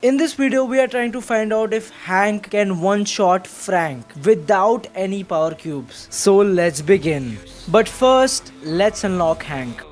In this video, we are trying to find out if Hank can one-shot Frank without any power cubes. So let's begin. But first, let's unlock Hank.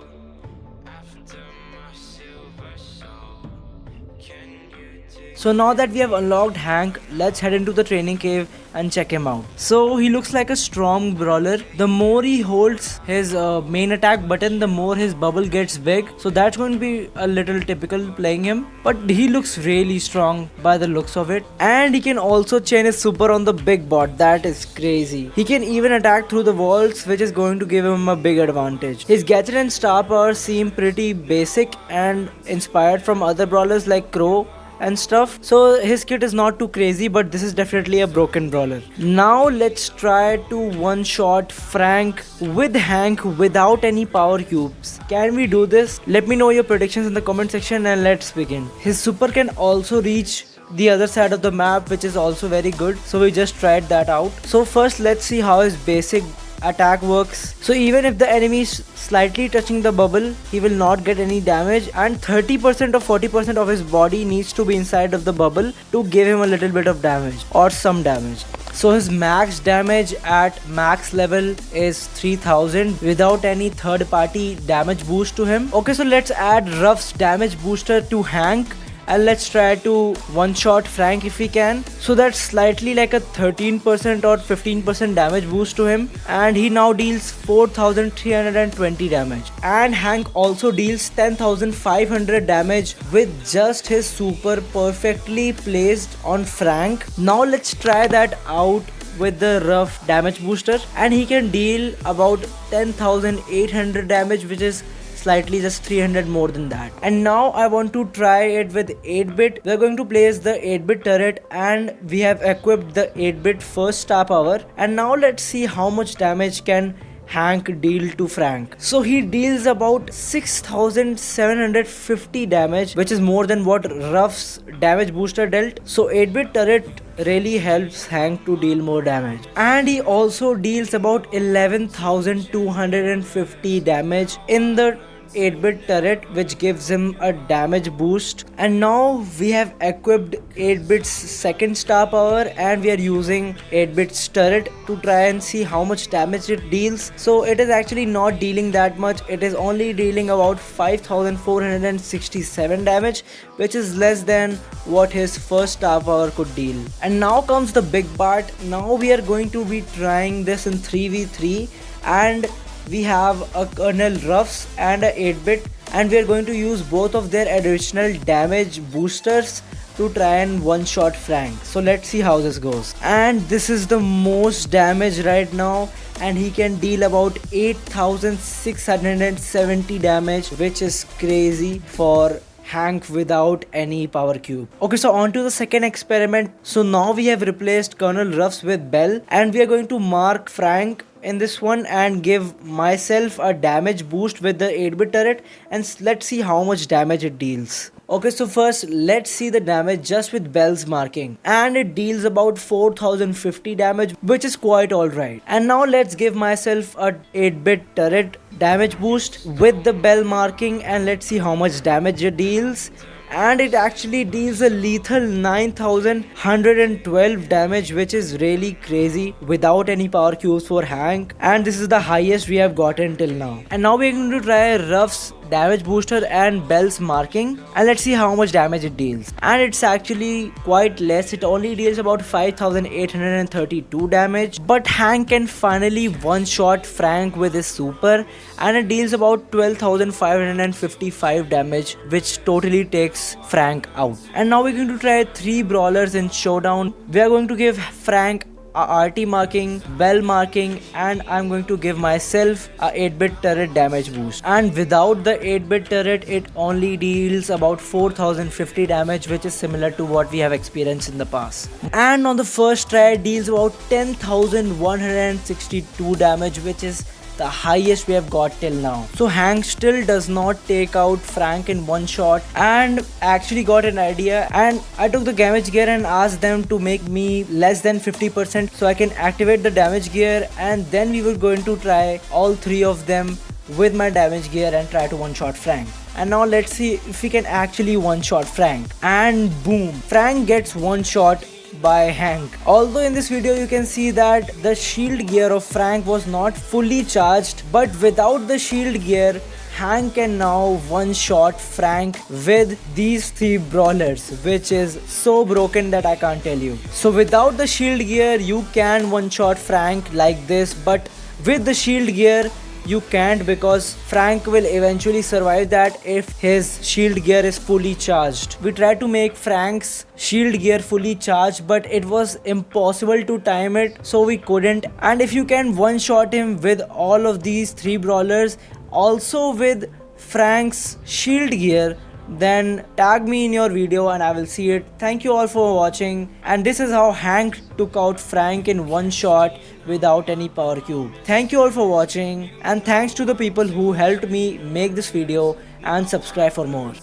So now that we have unlocked Hank, let's head into the training cave and check him out. So he looks like a strong brawler. The more he holds his main attack button, the more his bubble gets big. So that's going to be a little typical playing him. But he looks really strong by the looks of it. And he can also chain his super on the big bot. That is crazy. He can even attack through the walls, which is going to give him a big advantage. His gadget and star power seem pretty basic and inspired from other brawlers like Crow and stuff. So his kit is not too crazy, but this is definitely a broken brawler. Now let's try to one-shot Frank with Hank without any power cubes. Can we do this? Let me know your predictions in the comment section and let's begin. His super can also reach the other side of the map, which is also very good. So we just tried that out. So first let's see how his basic attack works. So even if the enemy is slightly touching the bubble, he will not get any damage, and 30% or 40% of his body needs to be inside of the bubble to give him a little bit of damage or some damage. So his max damage at max level is 3000 without any third party damage boost to him. Okay, so let's add Ruff's damage booster to Hank and let's try to one-shot Frank if we can. So that's slightly like a 13% or 15% damage boost to him, and he now deals 4320 damage. And Hank also deals 10500 damage with just his super perfectly placed on Frank. Now let's try that out with the Ruff damage booster, and he can deal about 10800 damage, which is slightly just 300 more than that. And now I want to try it with 8-bit. We're going to place the 8-bit turret and we have equipped the 8-bit first star power. And now let's see how much damage can Hank deal to Frank. So he deals about 6750 damage, which is more than what Ruff's damage booster dealt. So 8-bit turret really helps Hank to deal more damage. And he also deals about 11250 damage in the 8-bit turret, which gives him a damage boost. And now we have equipped 8-bit's second star power and we are using 8-bit's turret to try and see how much damage it deals. So it is actually not dealing that much. It is only dealing about 5467 damage, which is less than what his first star power could deal. And now comes the big part. Now we are going to be trying this in 3v3, and we have a Colonel Ruffs and a 8-bit, and we are going to use both of their additional damage boosters to try and one-shot Frank. So let's see how this goes. And this is the most damage right now, and he can deal about 8670 damage, which is crazy for Hank without any power cube. Okay, so on to the second experiment. So now we have replaced Colonel Ruffs with Bell, and we are going to mark Frank in this one and give myself a damage boost with the 8-bit turret, and let's see how much damage it deals. Okay, so first let's see the damage just with Bell's marking, and it deals about 4050 damage, which is quite alright. And now let's give myself a 8-bit turret damage boost with the Bell marking, and let's see how much damage it deals. And it actually deals a lethal 9112 damage, which is really crazy without any power cubes for Hank, and this is the highest we have gotten till now. And now we're going to try Ruff's damage booster and Bell's marking, and let's see how much damage it deals. And it's actually quite less. It only deals about 5832 damage, but Hank can finally one-shot Frank with his super, and it deals about 12555 damage, which totally takes Frank out. And now we're going to try 3 brawlers in Showdown. We are going to give Frank a RT marking, Bell marking, and I'm going to give myself a 8-bit turret damage boost. And without the 8-bit turret, it only deals about 4050 damage, which is similar to what we have experienced in the past. And on the first try, it deals about 10162 damage, which is the highest we have got till now. So Hank still does not take out Frank in one shot, and actually got an idea, and I took the damage gear and asked them to make me less than 50% so I can activate the damage gear, and then we were going to try all 3 of them with my damage gear and try to one shot Frank. And now let's see if we can actually one-shot Frank. And boom, Frank gets one shot by Hank. Although in this video you can see that the shield gear of Frank was not fully charged, but without the shield gear, Hank can now one-shot Frank with these 3 brawlers, which is so broken that I can't tell you. So without the shield gear you can one-shot Frank like this, but with the shield gear you can't, because Frank will eventually survive that if his shield gear is fully charged. We tried to make Frank's shield gear fully charged, but it was impossible to time it, so we couldn't. And if you can one shot him with all of these 3 brawlers, also with Frank's shield gear, then tag me in your video and I will see it. Thank you all for watching, and this is how Hank took out Frank in one shot without any power cube. Thank you all for watching, and thanks to the people who helped me make this video, and subscribe for more.